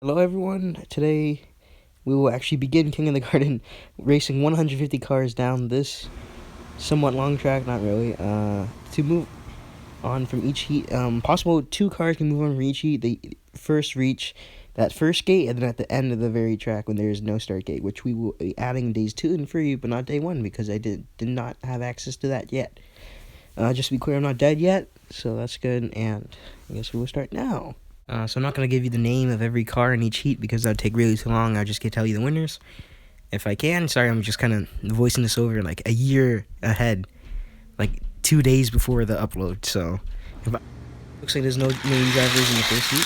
Hello everyone, today we will actually begin King of the Garden racing 150 cars down this somewhat long track, not really, to move on from each heat. Possible 2 cars can move on from each heat. They first reach that first gate and then at the end of the very track when there is no start gate, which we will be adding days 2 and 3, but not day 1 because I did not have access to that yet. Just to be clear, I'm not dead yet, so that's good, and I guess we will start now. So I'm not going to give you the name of every car in each heat because that would take really too long. I'll just tell you the winners if I can. Sorry, I'm just kind of voicing this over like a year ahead, like 2 days before the upload. So looks like there's no main drivers in the first heat.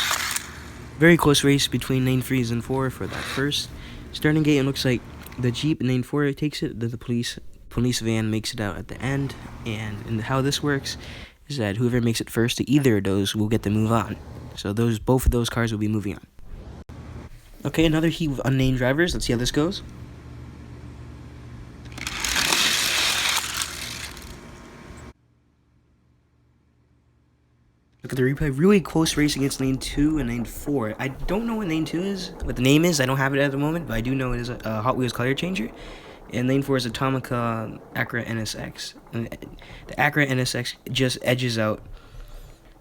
Very close race between lane 3 and 4 for that first starting gate. It looks like the Jeep in lane 4 takes it. The police van makes it out at the end. And how this works is that whoever makes it first to either of those will get to move on. So both of those cars will be moving on. Okay, another heat with unnamed drivers. Let's see how this goes. Look at the replay. Really close race against lane 2 and lane 4. I don't know what lane 2 is, what the name is. I don't have it at the moment, but I do know it is a Hot Wheels color changer. And lane 4 is Atomica Acura NSX. And the Acura NSX just edges out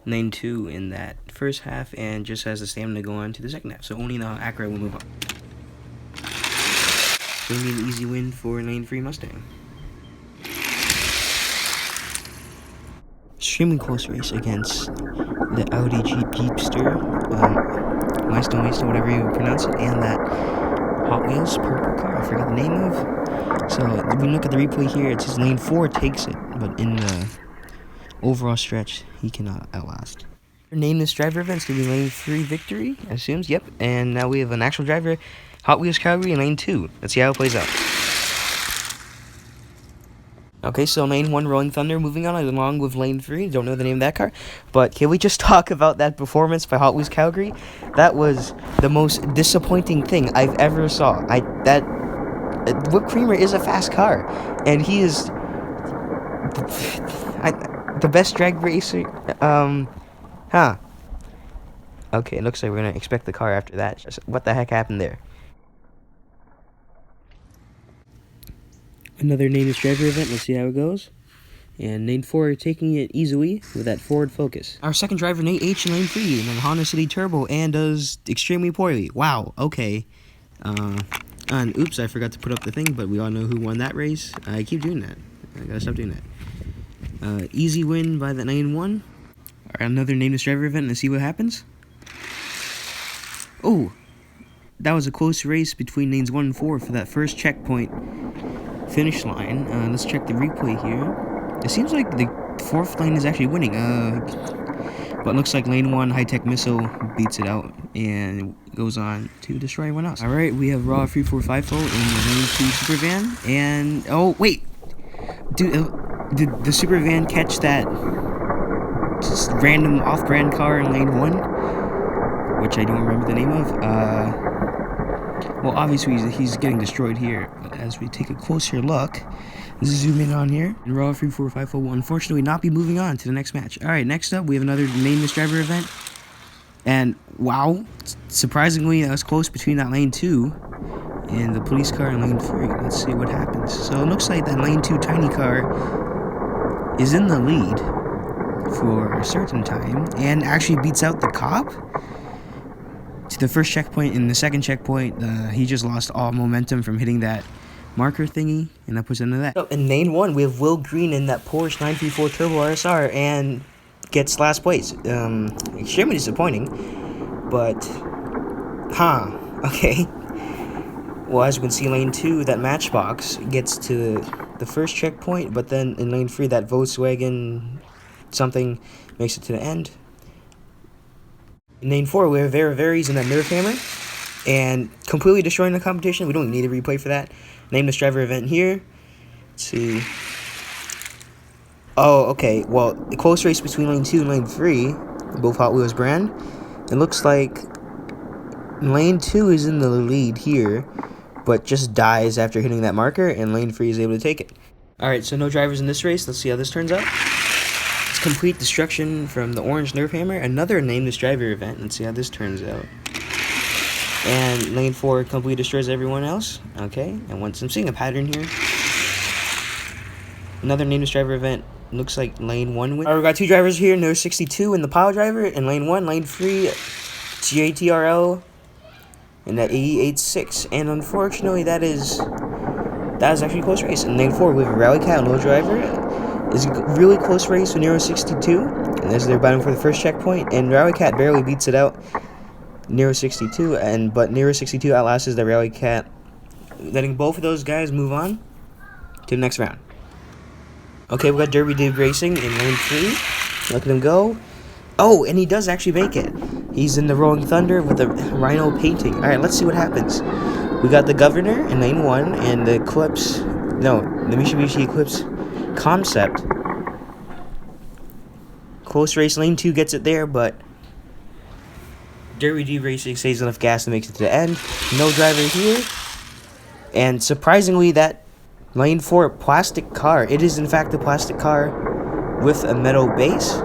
lane 2 in that first half and just has the stamina to go on to the second half. So only the Acura will move on. So we need an easy win for lane 3 Mustang. Extremely close race against the Audi Jeepster, Meister, whatever you pronounce it, and that Hot Wheels purple car, I forgot the name of. So if we look at the replay here, it says lane 4 takes it, but in the overall stretch, he cannot outlast. Name this driver event's gonna be lane 3 victory, I assume. Yep, and now we have an actual driver, Hot Wheels Calgary in lane 2. Let's see how it plays out. Okay, so lane 1 Rolling Thunder moving on along with lane 3. Don't know the name of that car, but can we just talk about that performance by Hot Wheels Calgary? That was the most disappointing thing I've ever saw. Whipped Creamer is a fast car, and he is the best drag racer. Okay, it looks like we're gonna expect the car after that. What the heck happened there? Another nameless driver event. Let's see how it goes. And lane 4 taking it easily with that forward focus. Our second driver, Nate H in lane 3, and then Honda City Turbo, and does extremely poorly. Wow. Okay. And oops, I forgot to put up the thing, but we all know who won that race. I keep doing that. I gotta stop doing that. Easy win by that lane 1. Another nameless driver event. Let's see what happens. Oh, that was a close race between lanes 1 and 4 for that first checkpoint finish line. Let's check the replay here. It seems like the 4th lane is actually winning. But it looks like lane 1 High Tech Missile beats it out and goes on to destroy everyone else. All right, we have Raw 3450 in the lane 2 Super Van, and oh wait, did the Super Van catch that just random off-brand car in lane 1, which I don't remember the name of? Well, obviously he's getting destroyed here, but as we take a closer look, let's zoom in on here. And Raw 3450 will unfortunately not be moving on to the next match. Alright, next up we have another nameless driver event. And wow, surprisingly that was close between that lane 2 and the police car in lane 3. Let's see what happens. So it looks like that lane 2 tiny car is in the lead for a certain time and actually beats out the cop to the first checkpoint. In the second checkpoint, he just lost all momentum from hitting that marker thingy, and that puts into that. So in lane 1, we have Will Green in that Porsche 934 Turbo RSR and gets last place. Extremely disappointing, but okay. Well, as you can see, lane 2, that Matchbox gets to the first checkpoint, but then in lane 3, that Volkswagen something makes it to the end. In lane 4, we have Vera Veries in that Nerf Hammer, and completely destroying the competition. We don't need a replay for that. Nameless driver event here. Let's see. Oh, okay. Well, a close race between lane 2 and lane 3, both Hot Wheels brand. It looks like lane 2 is in the lead here, but just dies after hitting that marker, and lane 3 is able to take it. Alright, so no drivers in this race. Let's see how this turns out. Complete destruction from the orange Nerf Hammer. Another nameless driver event. Let's see how this turns out. And lane 4 completely destroys everyone else. Okay, and once I'm seeing a pattern here. Another nameless driver event. Looks like lane 1 wins. We got 2 drivers here. No 62 in the pile driver. In lane 1, lane 3, GATRL. And that AE86. And unfortunately, that is actually a close race. In lane 4, we have a Rally Cat, low driver. It's a really close race with Nero 62. And as they're battling for the first checkpoint. And Rally Cat barely beats it out. Nero 62. But Nero 62 outlasts the Rally Cat, letting both of those guys move on to the next round. Okay, we got Derby Dave Racing in lane 3. Look at him go. Oh, and he does actually make it. He's in the Rolling Thunder with the Rhino painting. Alright, let's see what happens. We got the Governor in lane 1 and the Eclipse. No, the Mitsubishi Eclipse Concept. Close race. Lane 2 gets it there, but Derby Dave Racing saves enough gas and makes it to the end. No driver here. And surprisingly, that lane 4 plastic car. It is in fact a plastic car with a metal base.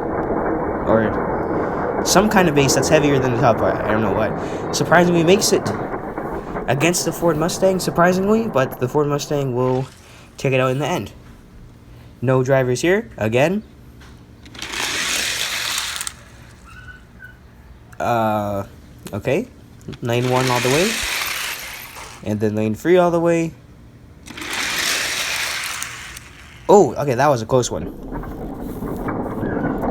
Or some kind of base that's heavier than the top part. I don't know what. Surprisingly makes it against the Ford Mustang, surprisingly. But the Ford Mustang will take it out in the end. No drivers here. Again. Okay. Lane 1 all the way. And then lane 3 all the way. Oh, okay, that was a close one.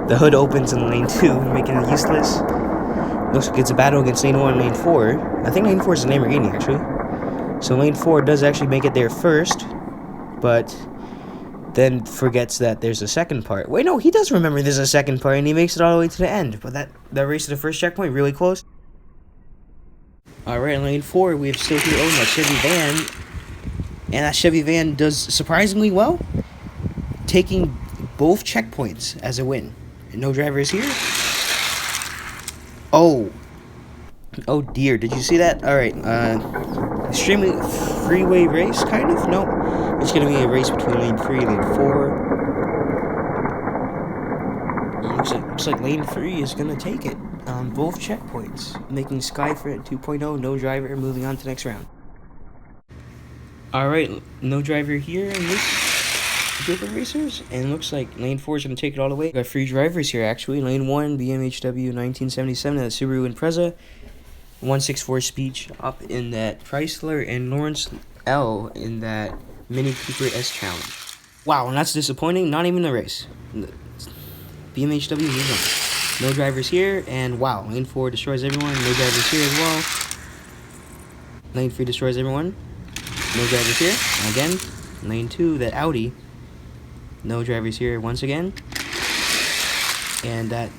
The hood opens in lane 2, making it useless. Looks like it's a battle against lane 1 and lane 4. I think lane 4 is a Lamborghini, actually. So lane 4 does actually make it there first, but then forgets that there's a second part. Wait, no, he does remember there's a second part, and he makes it all the way to the end. But that race to the first checkpoint, really close. Alright, in lane 4, we have still here owning that Chevy van. And that Chevy van does surprisingly well, taking both checkpoints as a win. And no drivers here. Oh dear, did you see that? Alright, extremely freeway race, kind of? No, it's gonna be a race between lane 3 and lane 4. Looks like lane 3 is gonna take it on both checkpoints, making Skyfrit 2.0 no driver, moving on to the next round. Alright, no driver here in this group of racers, and looks like lane 4 is going to take it all the way. Got 3 drivers here, actually. Lane 1, BMHW 1977, that Subaru Impreza. 164 Speech up in that Chrysler, and Lawrence L in that Mini Cooper S Challenge. Wow, and that's disappointing. Not even a race. BMHW moves on. No drivers here, and wow, lane 4 destroys everyone. No drivers here as well. Lane 3 destroys everyone. No drivers here. Again, lane 2, that Audi. No drivers here once again. And that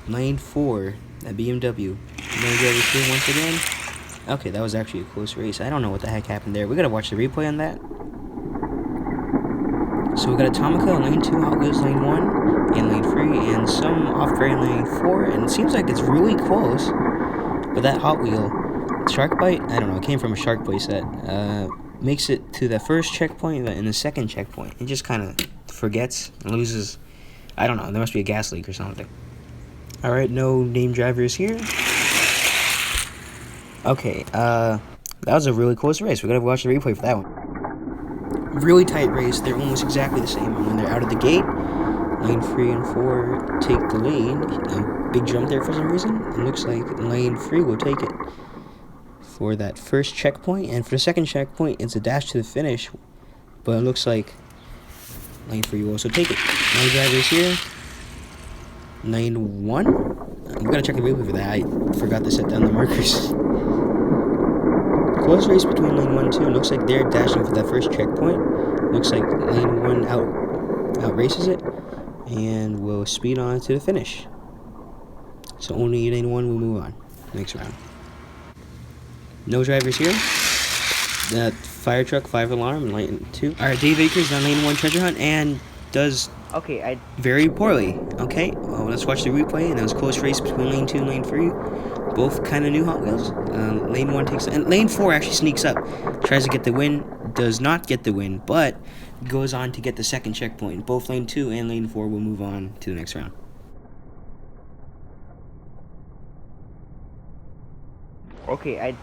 lane 4, that BMW. No drivers here once again. Okay, that was actually a close race. I don't know what the heck happened there. We gotta watch the replay on that. So we got Atomica in lane 2, Hot Wheels lane 1, and lane 3, and some off-brand lane 4. And it seems like it's really close. But that Hot Wheel, Shark Bite, I don't know, it came from a Shark playset. Makes it to the first checkpoint, but in the second checkpoint, it just kind of forgets and loses. I don't know, there must be a gas leak or something. Alright, no name drivers here. Okay, that was a really close race. We gotta watch the replay for that one. Really tight race. They're almost exactly the same. And when they're out of the gate, lane 3 and 4 take the lead. A big jump there for some reason. It looks like lane 3 will take it for that first checkpoint, and for the second checkpoint, it's a dash to the finish, but it looks like lane 3 will also take it. No drivers here. Lane 1? I'm gonna check the replay for that. I forgot to set down the markers. Close race between lane 1 and 2. Looks like they're dashing for that first checkpoint. Looks like lane 1 out races it, and will speed on to the finish. So only lane 1 will move on next round. No drivers here. That fire truck, 5 alarm, lane 2. Alright, Dave Akers on lane 1 treasure hunt and does very poorly. Okay, well, let's watch the replay. And that was a close race between lane 2 and lane 3. Both kind of new Hot Wheels. Lane 1 takes, and lane 4 actually sneaks up. Tries to get the win, does not get the win, but goes on to get the second checkpoint. Both lane 2 and lane 4 will move on to the next round. Okay,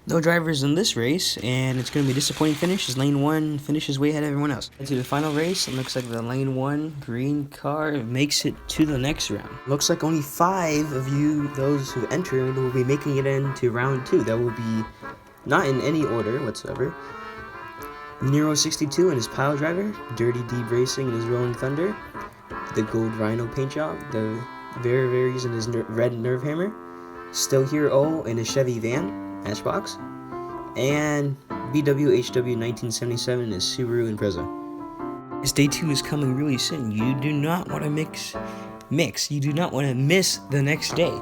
No drivers in this race, and it's going to be a disappointing finish as lane 1 finishes way ahead of everyone else. Into the final race, it looks like the lane 1 green car makes it to the next round. Looks like only 5 of you, those who entered, will be making it into round 2. That will be not in any order whatsoever. Nero62 and his pile driver, Dirty Deep Racing and his Rolling Thunder, the Gold Rhino paint job, the Very and his red Nerve Hammer, Still Here O and his Chevy van, Matchbox, and BWHW 1977 is Subaru Impreza. This day 2 is coming really soon. You do not want to mix. You do not want to miss the next day.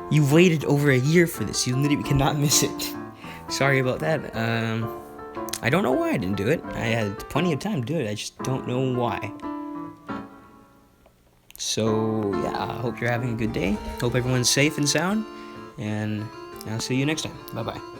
You waited over a year for this. You literally cannot miss it. Sorry about that. I don't know why I didn't do it. I had plenty of time to do it. I just don't know why. So, yeah, I hope you're having a good day. Hope everyone's safe and sound. And I'll see you next time. Bye-bye.